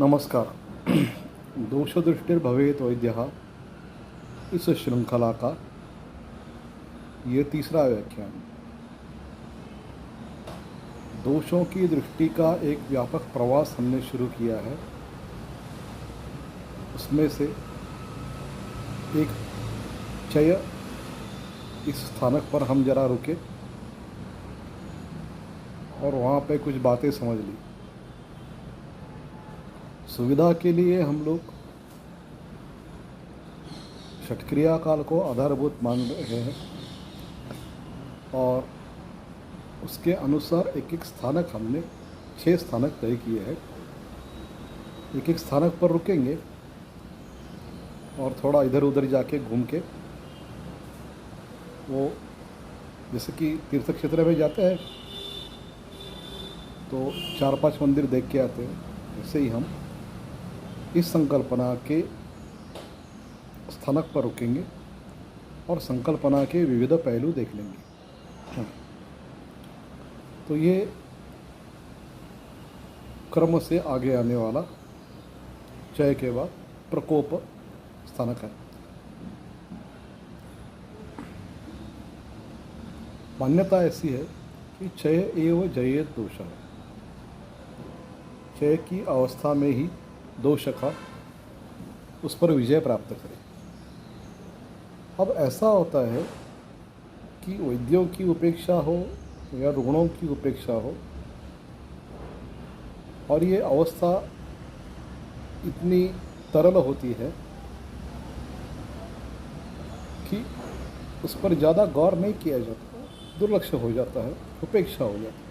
नमस्कार। दोषदृष्टिर्भवेत् वैद्यः इस श्रृंखला का ये तीसरा व्याख्यान। दोषों की दृष्टि का एक व्यापक प्रवास हमने शुरू किया है। उसमें से एक चय इस स्थानक पर हम जरा रुके और वहाँ पे कुछ बातें समझ ली। सुविधा के लिए हम लोग षटक्रिया काल को आधारभूत मान रहे हैं और उसके अनुसार एक एक स्थानक हमने 6 स्थानक तय किए हैं। एक एक स्थानक पर रुकेंगे और थोड़ा इधर उधर जाके घूम के वो जैसे कि तीर्थ क्षेत्र में जाते हैं तो 4-5 मंदिर देख के आते हैं, ऐसे ही हम इस संकल्पना के स्थानक पर रुकेंगे और संकल्पना के विविध पहलू देख लेंगे। तो ये क्रम से आगे आने वाला चय के बाद प्रकोप स्थानक है। मान्यता ऐसी है कि चय एव जयेत दोषः, चय की अवस्था में ही दोष का उस पर विजय प्राप्त करे। अब ऐसा होता है कि वैद्यों की उपेक्षा हो या रुग्णों की उपेक्षा हो और ये अवस्था इतनी तरल होती है कि उस पर ज़्यादा गौर नहीं किया जाता, दुर्लक्ष्य हो जाता है, उपेक्षा हो जाती है।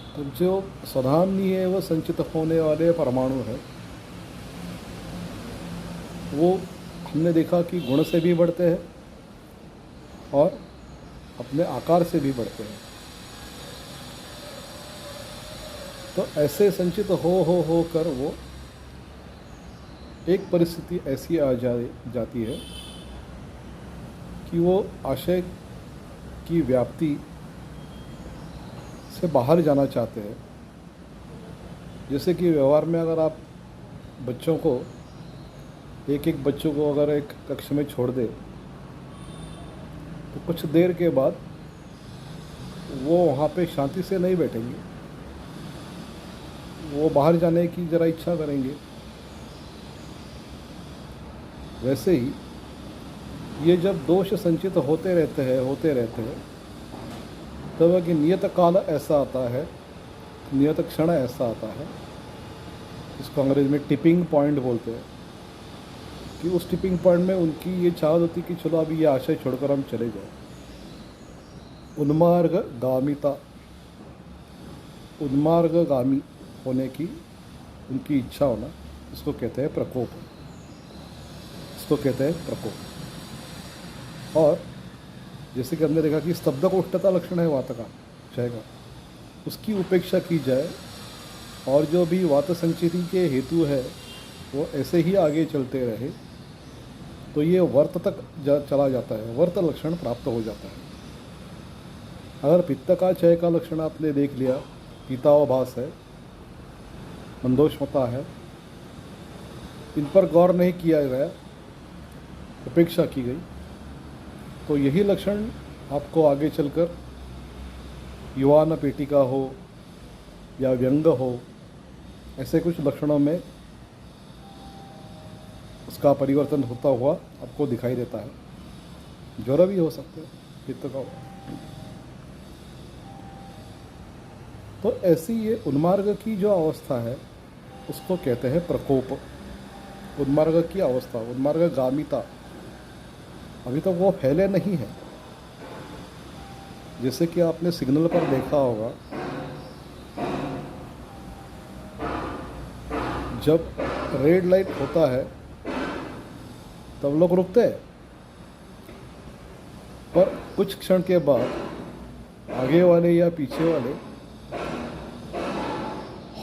तो जो साधारणीय व संचित होने वाले परमाणु है वो हमने देखा कि गुण से भी बढ़ते हैं और अपने आकार से भी बढ़ते हैं। तो ऐसे संचित हो कर वो एक परिस्थिति ऐसी आ जाती है कि वो आशय की व्याप्ति से बाहर जाना चाहते हैं। जैसे कि व्यवहार में अगर आप बच्चों को एक बच्चों को अगर एक कक्ष में छोड़ दे तो कुछ देर के बाद वो वहाँ पे शांति से नहीं बैठेंगे, वो बाहर जाने की ज़रा इच्छा करेंगे। वैसे ही ये जब दोष संचित होते रहते हैं तब कि नियत काल ऐसा आता है, नियत क्षण ऐसा आता है, इसको अंग्रेजी में टिपिंग पॉइंट बोलते हैं, कि उस टिपिंग पॉइंट में उनकी ये चाहत होती कि चलो अभी ये आशय छोड़कर हम चले जाएं। उन्मार्गगामी होने की उनकी इच्छा होना, इसको कहते हैं प्रकोप, इसको कहते हैं प्रकोप। और जैसे कि हमने देखा कि स्तब्ध कोष्ठता लक्षण है वात का, क्षय का, उसकी उपेक्षा की जाए और जो भी वात संचिति के हेतु है वो ऐसे ही आगे चलते रहे तो ये वर्त तक चला जाता है, वर्त लक्षण प्राप्त हो जाता है। अगर पित्त का क्षय का लक्षण आपने देख लिया, पीतावभास है, मंदोष्मता है, इन पर गौर नहीं किया गया, उपेक्षा की गई, तो यही लक्षण आपको आगे चलकर युवान पेटिका हो या व्यंग हो, ऐसे कुछ लक्षणों में उसका परिवर्तन होता हुआ आपको दिखाई देता है। ज्वर भी हो सकते हैं पित्त का। तो ऐसी ये उन्मार्ग की जो अवस्था है उसको कहते हैं प्रकोप। उन्मार्ग की अवस्था, उन्मार्गगामिता, अभी तक वो फैले नहीं है। जैसे कि आपने सिग्नल पर देखा होगा, जब रेड लाइट होता है तब लोग रुकते हैं, पर कुछ क्षण के बाद आगे वाले या पीछे वाले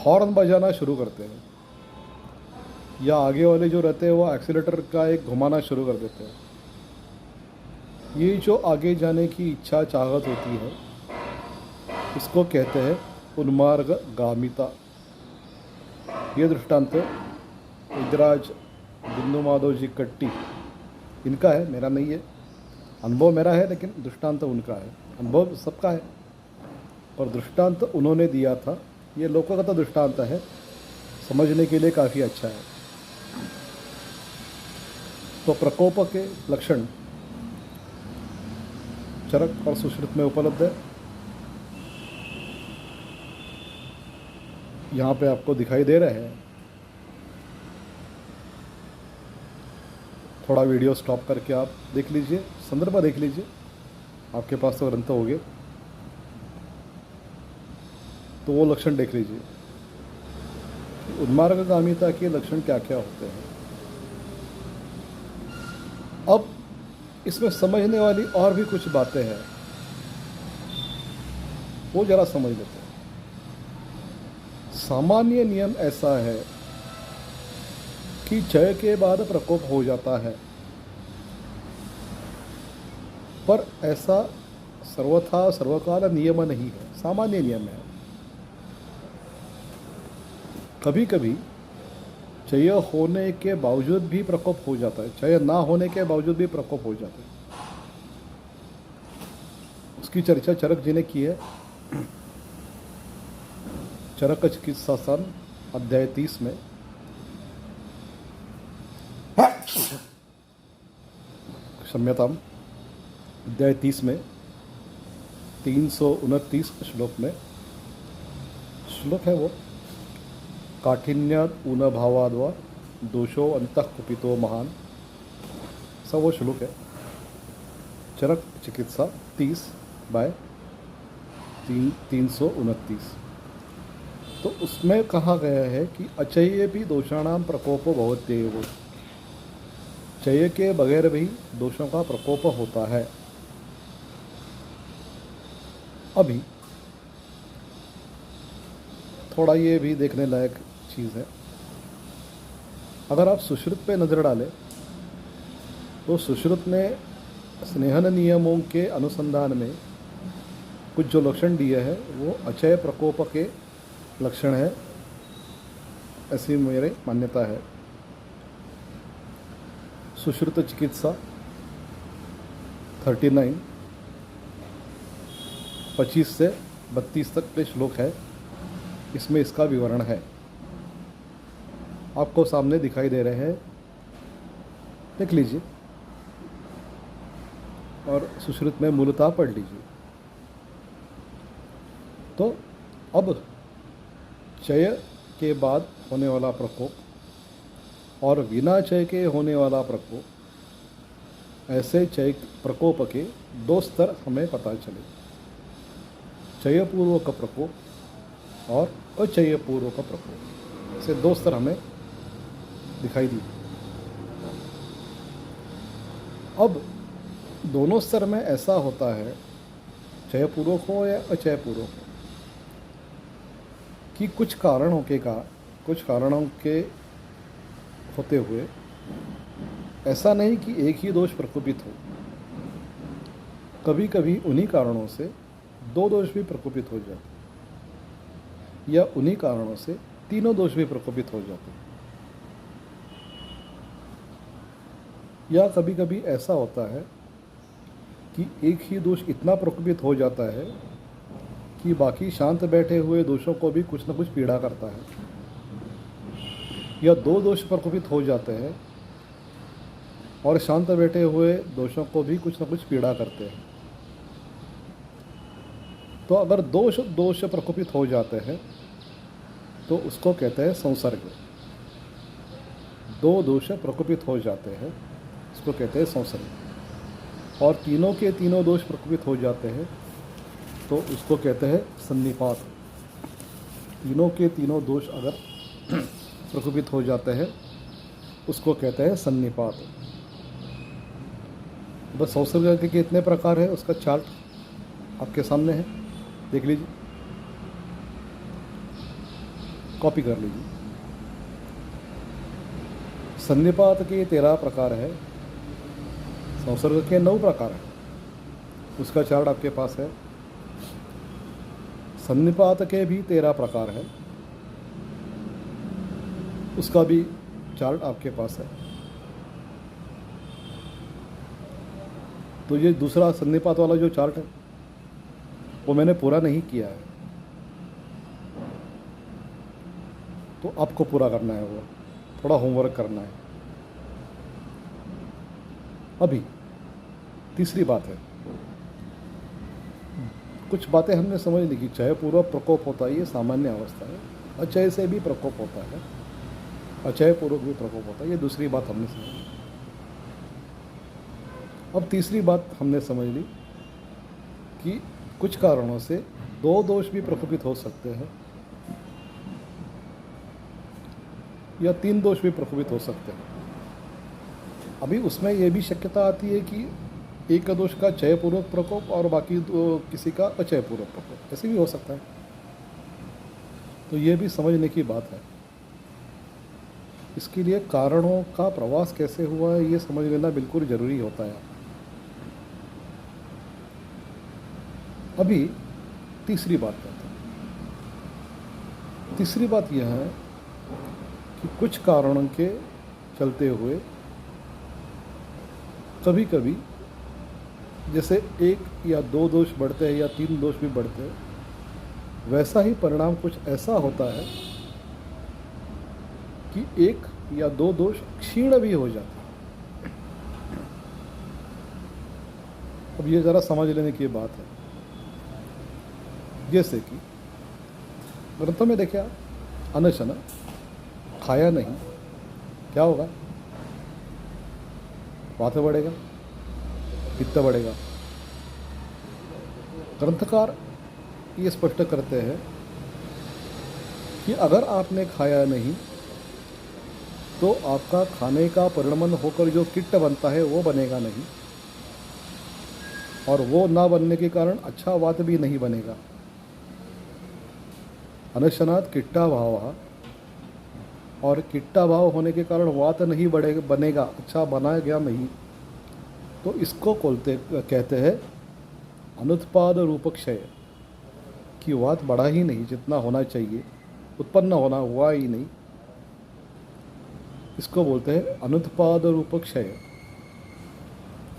हॉर्न बजाना शुरू करते हैं, या आगे वाले जो रहते हैं वो एक्सीलेटर का एक घुमाना शुरू कर देते हैं। ये जो आगे जाने की इच्छा चाहत होती है इसको कहते हैं उन्मार्गगामिता। ये दृष्टांत इदराज बिंदु माधव जी कट्टी इनका है, मेरा नहीं है। अनुभव मेरा है लेकिन दृष्टांत उनका है। अनुभव सबका है पर दृष्टांत उन्होंने दिया था। ये लोकगत दृष्टांत है, समझने के लिए काफ़ी अच्छा है। तो प्रकोप के लक्षण चरक और सुश्रुत में उपलब्ध है। यहाँ पे आपको दिखाई दे रहे हैं। थोड़ा वीडियो स्टॉप करके आप देख लीजिए, संदर्भ देख लीजिए, आपके पास तो ग्रंथ होंगे तो वो लक्षण देख लीजिए। उन्मार्गगामिता के लक्षण क्या क्या होते हैं। अब इसमें समझने वाली और भी कुछ बातें हैं, वो जरा समझ लेते हैं। सामान्य नियम ऐसा है कि क्षय के बाद प्रकोप हो जाता है, पर ऐसा सर्वथा सर्वकाल नियम नहीं है, सामान्य नियम है। कभी कभी क्षय होने के बावजूद भी प्रकोप हो जाता है, क्षय ना होने के बावजूद भी प्रकोप हो जाता है। उसकी चर्चा चरक जी ने की है। चरक चिकित्सा सन अध्याय 30 में क्षम्यताम अध्याय 30 में 329 श्लोक में श्लोक है वो, काठिन्याद ऊन भावाद्वा दोषो अंतः कुपितो महान, सब वो श्लोक है। चरक चिकित्सा 30/329। तो उसमें कहा गया है कि अचय्य भी दोषाणाम प्रकोपो भवत्येव, चय के बगैर भी दोषों का प्रकोप होता है। अभी थोड़ा ये भी देखने लायक चीज़ है। अगर आप सुश्रुत पे नज़र डालें तो सुश्रुत ने स्नेहन नियमों के अनुसंधान में कुछ जो लक्षण दिए हैं वो अचय प्रकोप के लक्षण है, ऐसी मेरी मान्यता है। सुश्रुत चिकित्सा 39 25 से 32 तक के श्लोक है, इसमें इसका विवरण है, आपको सामने दिखाई दे रहे हैं, देख लीजिए और सुश्रुत में मूलतः पढ़ लीजिए। तो अब क्षय के बाद होने वाला प्रकोप और बिना क्षय के होने वाला प्रकोप, ऐसे क्षय प्रकोप के दो स्तर हमें पता चले, क्षय पूर्वक प्रकोप और अक्षय पूर्वक प्रकोप, ऐसे दो स्तर हमें दिखाई दिए। अब दोनों स्तर में ऐसा होता है, क्षय पूर्वक हो या अक्षय पूर्वक हो, कि कुछ कारणों के होते हुए ऐसा नहीं कि एक ही दोष प्रकोपित हो, कभी कभी उन्हीं कारणों से दो दोष भी प्रकोपित हो जाते, या उन्हीं कारणों से तीनों दोष भी प्रकोपित हो जाते, या कभी कभी ऐसा होता है कि एक ही दोष इतना प्रकोपित हो जाता है कि बाकी शांत बैठे हुए दोषों को भी कुछ न कुछ पीड़ा करता है, या दो दोष प्रकोपित हो जाते हैं और शांत बैठे हुए दोषों को भी कुछ न कुछ पीड़ा करते हैं। तो अगर दोष प्रकोपित हो जाते हैं तो उसको कहते हैं संसर्ग। दो दोष प्रकोपित हो जाते हैं उसको कहते हैं संसर्ग, और तीनों के तीनों दोष प्रकोपित हो जाते हैं तो उसको कहते हैं सन्निपात। तीनों के तीनों दोष अगर प्रकोपित हो जाते हैं उसको कहते हैं सन्निपात। बस संसर्ग के कितने प्रकार है उसका चार्ट आपके सामने है, देख लीजिए, कॉपी कर लीजिए। सन्निपात के 13 प्रकार है, संसर्ग के 9 प्रकार है, उसका चार्ट आपके पास है। सन्निपात के भी 13 प्रकार है, उसका भी चार्ट आपके पास है। तो ये दूसरा सन्निपात वाला जो चार्ट है वो मैंने पूरा नहीं किया है, तो आपको पूरा करना है, वो थोड़ा होमवर्क करना है। अभी तीसरी बात है, कुछ बातें हमने समझ ली कि क्षय पूर्व प्रकोप होता है, ये सामान्य अवस्था है। अक्षय से भी प्रकोप होता है, अक्षय पूर्वक भी प्रकोप होता है, ये दूसरी बात हमने समझ ली। अब तीसरी बात हमने समझ ली कि कुछ कारणों से दो दोष भी प्रकोपित हो सकते हैं या तीन दोष भी प्रकोपित हो सकते हैं। अभी उसमें यह भी शक्यता आती है कि एक दोष का क्षयपूर्वक प्रकोप और बाकी किसी का अक्षयपूर्वक प्रकोप, ऐसे भी हो सकता है। तो ये भी समझने की बात है। इसके लिए कारणों का प्रवास कैसे हुआ है ये समझ लेना बिल्कुल ज़रूरी होता है। अभी तीसरी बात करते हैं। तीसरी बात यह है कि कुछ कारणों के चलते हुए कभी कभी जैसे एक या दो दोष बढ़ते हैं या तीन दोष भी बढ़ते हैं, वैसा ही परिणाम कुछ ऐसा होता है कि एक या दो दोष क्षीण भी हो जाते हैं। अब ये ज़रा समझ लेने की बात है। जैसे कि ग्रंथों में देखिए, अनशन खाया नहीं, क्या होगा? वात बढ़ेगा, पित्त बढ़ेगा। ग्रंथकार ये स्पष्ट करते हैं कि अगर आपने खाया नहीं तो आपका खाने का परिणमन होकर जो किट्ट बनता है वो बनेगा नहीं, और वो ना बनने के कारण अच्छा वात भी नहीं बनेगा। अनशनात् किट्टा भाव, और किट्टा भाव होने के कारण वात नहीं बनेगा, अच्छा बनाया गया नहीं, तो इसको कहते हैं अनुत्पाद रूप क्षय, कि वात बढ़ा ही नहीं, जितना होना चाहिए उत्पन्न होना हुआ ही नहीं, इसको बोलते हैं अनुत्पाद रूप क्षय।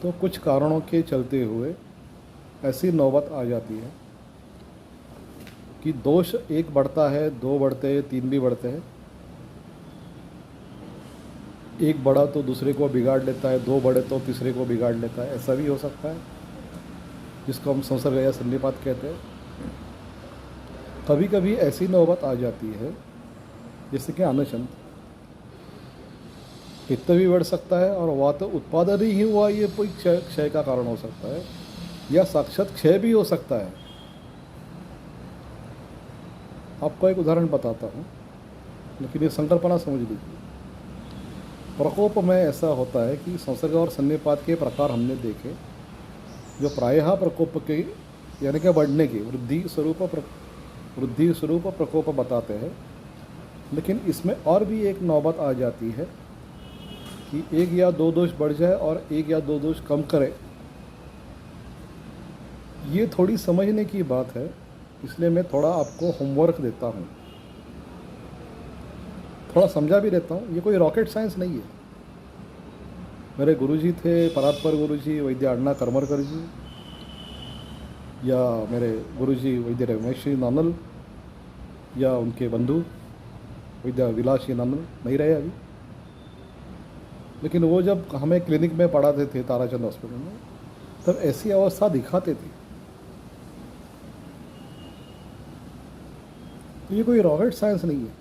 तो कुछ कारणों के चलते हुए ऐसी नौबत आ जाती है कि दोष एक बढ़ता है, दो बढ़ते हैं, तीन भी बढ़ते हैं। एक बढ़ा तो दूसरे को बिगाड़ लेता है, दो बढ़े तो तीसरे को बिगाड़ लेता है, ऐसा भी हो सकता है, जिसको हम संसर्ग या सन्निपात कहते हैं। कभी कभी ऐसी नौबत आ जाती है जैसे कि अनशन, पित्त भी बढ़ सकता है और वात उत्पादन ही हुआ, ये कोई क्षय का कारण हो सकता है, या साक्षात क्षय भी हो सकता है। आपको एक उदाहरण बताता हूँ, लेकिन ये संकल्पना समझ लीजिए। प्रकोप में ऐसा होता है कि संसर्ग और सन्निपात के प्रकार हमने देखे, जो प्रायः प्रकोप के यानी कि बढ़ने की वृद्धि स्वरूप प्रकोप बताते हैं। लेकिन इसमें और भी एक नौबत आ जाती है कि एक या दो दोष बढ़ जाए और एक या दो दोष कम करे। ये थोड़ी समझने की बात है, इसलिए मैं थोड़ा आपको होमवर्क देता हूँ, थोड़ा समझा भी देता हूँ। ये कोई रॉकेट साइंस नहीं है। मेरे गुरुजी थे परात्पर गुरुजी वैद्य अण्णा करमरकर जी, या मेरे गुरुजी वैद्य रमेश श्री नानल, या उनके बंधु वैद्य विलास श्री नानल, नहीं रहे अभी, लेकिन वो जब हमें क्लिनिक में पढ़ाते थे ताराचंद हॉस्पिटल में, तब ऐसी अवस्था दिखाते थे। तो ये कोई रॉकेट साइंस नहीं है।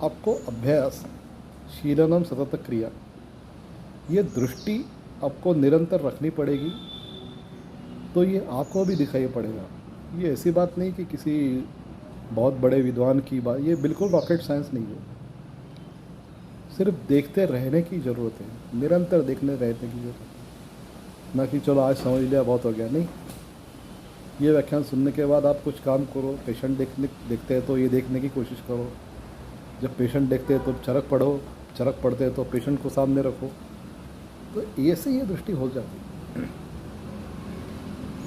आपको अभ्यास, शीलनम सतत क्रिया, ये दृष्टि आपको निरंतर रखनी पड़ेगी, तो ये आपको भी दिखाई पड़ेगा। ये ऐसी बात नहीं कि किसी बहुत बड़े विद्वान की बात, ये बिल्कुल रॉकेट साइंस नहीं है। सिर्फ देखते रहने की ज़रूरत है, निरंतर देखने रहने की ज़रूरत है, ना कि चलो आज समझ लिया बहुत हो गया। नहीं, ये व्याख्यान सुनने के बाद आप कुछ काम करो। पेशेंट देखते हैं तो ये देखने की कोशिश करो, जब पेशेंट देखते हैं तो चरक पढ़ो, चरक पढ़ते हैं तो पेशेंट को सामने रखो, तो ऐसे ये दृष्टि हो जाती है।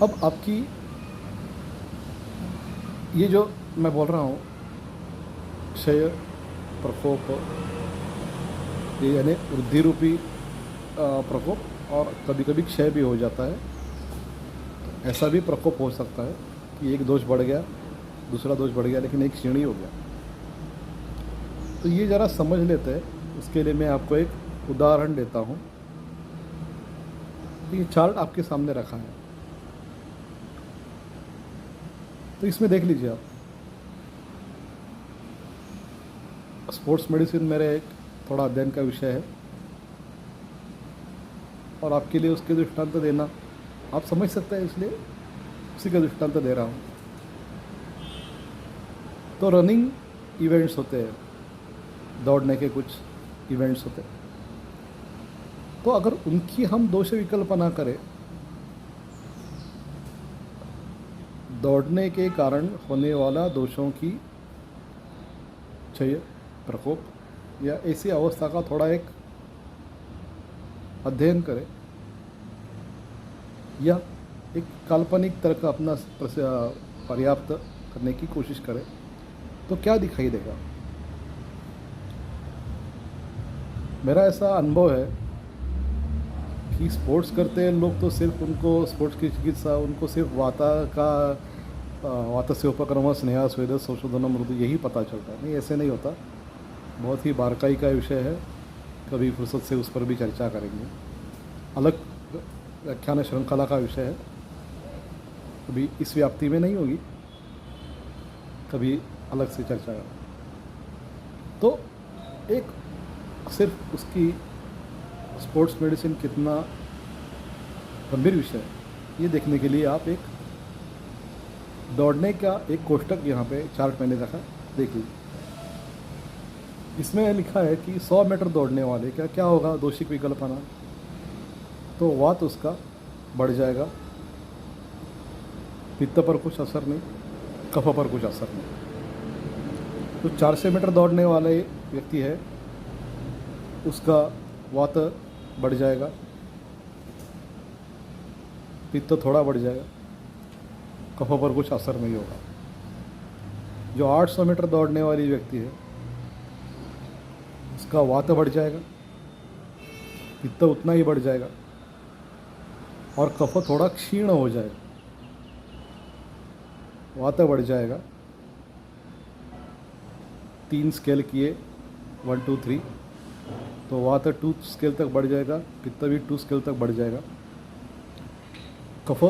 अब आपकी ये जो मैं बोल रहा हूँ क्षय प्रकोप, ये यानी वृद्धि रूपी प्रकोप, और कभी कभी क्षय भी हो जाता है। ऐसा भी प्रकोप हो सकता है कि एक दोष बढ़ गया, दूसरा दोष बढ़ गया, लेकिन एक श्रेणी हो गया। तो ये ज़रा समझ लेते हैं। उसके लिए मैं आपको एक उदाहरण देता हूँ। ये चार्ट आपके सामने रखा है, तो इसमें देख लीजिए आप। स्पोर्ट्स मेडिसिन मेरे एक थोड़ा अध्ययन का विषय है, और आपके लिए उसके दृष्टांत देना आप समझ सकते हैं, इसलिए उसी का दृष्टांत दे रहा हूँ। तो रनिंग इवेंट्स होते हैं, दौड़ने के कुछ इवेंट्स होते हैं। तो अगर उनकी हम दोष विकल्पना करें, दौड़ने के कारण होने वाला दोषों की क्षय, प्रकोप या ऐसी अवस्था का थोड़ा एक अध्ययन करें, या एक काल्पनिक तर्क अपना पर्याप्त करने की कोशिश करें, तो क्या दिखाई देगा। मेरा ऐसा अनुभव है कि स्पोर्ट्स करते हैं लोग तो सिर्फ उनको स्पोर्ट्स की चिकित्सा, उनको सिर्फ वातस्य उपक्रम स्नेहा स्वेद संशोधन मृदु यही पता चलता है। नहीं, ऐसे नहीं होता। बहुत ही बारकाई का विषय है, कभी फुर्सत से उस पर भी चर्चा करेंगे। अलग व्याख्यान श्रृंखला का विषय है, कभी इस व्याप्ति में नहीं होगी, कभी अलग से चर्चा करें। तो एक सिर्फ उसकी स्पोर्ट्स मेडिसिन कितना गंभीर विषय है, ये देखने के लिए आप एक दौड़ने का एक कोष्टक यहाँ पे चार्ट मैंने रखा, देख लीजिए। इसमें लिखा है कि 100 मीटर दौड़ने वाले क्या क्या होगा, दोषिक विकल्पना। तो वात उसका बढ़ जाएगा, पित्त पर कुछ असर नहीं, कफ पर कुछ असर नहीं। तो 400 मीटर दौड़ने वाले व्यक्ति है, उसका वात बढ़ जाएगा, पित्त थोड़ा बढ़ जाएगा, कफ पर कुछ असर नहीं होगा। जो 800 मीटर दौड़ने वाली व्यक्ति है, उसका वात बढ़ जाएगा, पित्त उतना ही बढ़ जाएगा, और कफ थोड़ा क्षीण हो जाएगा। वात बढ़ जाएगा, 3 स्केल किए, 1 2 3, तो वात 2 स्केल तक बढ़ जाएगा, पित्त भी 2 स्केल तक बढ़ जाएगा, कफ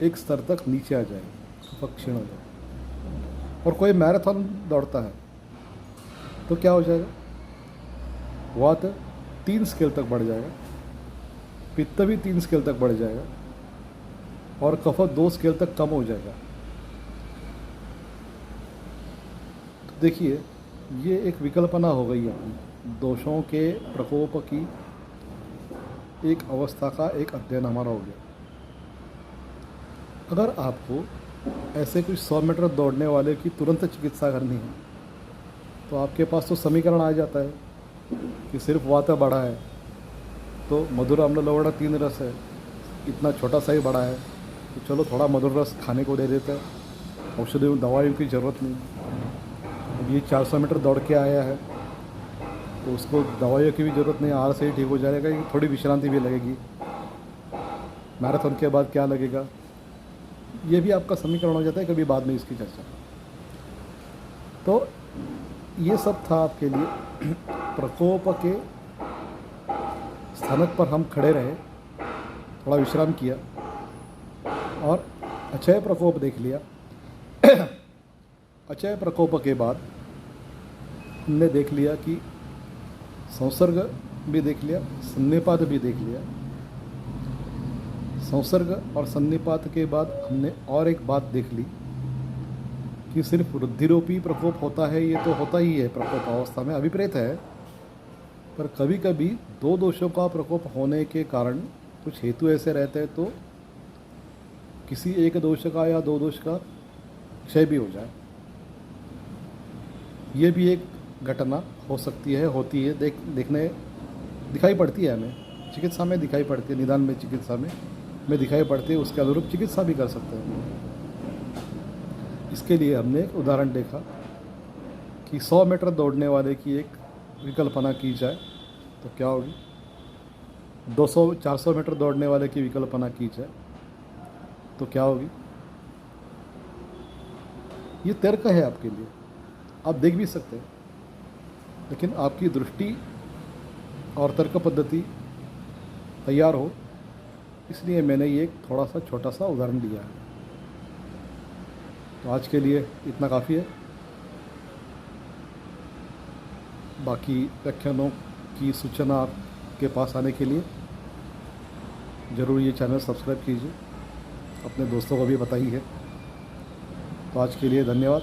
एक स्तर तक नीचे आ जाएगा, कफ क्षीण हो जाएगा। और कोई मैराथन दौड़ता है तो क्या हो जाएगा, वात 3 स्केल तक बढ़ जाएगा, पित्त भी 3 स्केल तक बढ़ जाएगा, और कफ 2 स्केल तक कम हो जाएगा। तो देखिए, ये एक विकल्पना हो गई अपनी, दोषों के प्रकोप की एक अवस्था का एक अध्ययन हमारा हो गया। अगर आपको ऐसे कुछ 100 मीटर दौड़ने वाले की तुरंत चिकित्सा करनी है, तो आपके पास तो समीकरण आ जाता है कि सिर्फ वात बढ़ा है, तो मधुर अम्ल लवण 3 रस है, इतना छोटा सा ही बढ़ा है, तो चलो थोड़ा मधुर रस खाने को दे देते हैं, औषधियों दवाइयों की ज़रूरत नहीं। अब ये 400 मीटर दौड़ के आया है, तो उसको दवाइयों की भी ज़रूरत नहीं, आहार से ही ठीक हो जाएगा, थोड़ी विश्रांति भी लगेगी। मैराथन के बाद क्या लगेगा, ये भी आपका समीकरण हो जाता है, कभी बाद में इसकी चर्चा। तो ये सब था आपके लिए। प्रकोप के स्थानक पर हम खड़े रहे, थोड़ा विश्राम किया, और अक्षय प्रकोप देख लिया। अक्षय प्रकोप के बाद हमने देख लिया कि संसर्ग भी देख लिया, सन्निपात भी देख लिया। संसर्ग और सन्निपात के बाद हमने और एक बात देख ली कि सिर्फ वृद्धिरूपी प्रकोप होता है, ये तो होता ही है प्रकोप अवस्था में, अभिप्रेत है। पर कभी कभी 2 दोषों का प्रकोप होने के कारण कुछ हेतु ऐसे रहते हैं, तो किसी एक दोष का या 2 दोष का क्षय भी हो जाए, ये भी एक घटना हो सकती है, होती है, देखने दिखाई पड़ती है हमें, चिकित्सा में दिखाई पड़ती है, निदान में चिकित्सा में दिखाई पड़ती है। उसके अनुरूप चिकित्सा भी कर सकते हैं। इसके लिए हमने एक उदाहरण देखा कि 100 मीटर दौड़ने वाले की एक विकल्पना की जाए तो क्या होगी, 200-400 मीटर दौड़ने वाले की विकल्पना की जाए तो क्या होगी। ये तर्क है आपके लिए, आप देख भी सकते हैं, लेकिन आपकी दृष्टि और तर्क पद्धति तैयार हो, इसलिए मैंने ये एक थोड़ा सा छोटा सा उदाहरण दिया है। तो आज के लिए इतना काफ़ी है। बाकी व्याख्यानों की सूचना आपके पास आने के लिए ज़रूर ये चैनल सब्सक्राइब कीजिए, अपने दोस्तों को भी बताइए। तो आज के लिए धन्यवाद।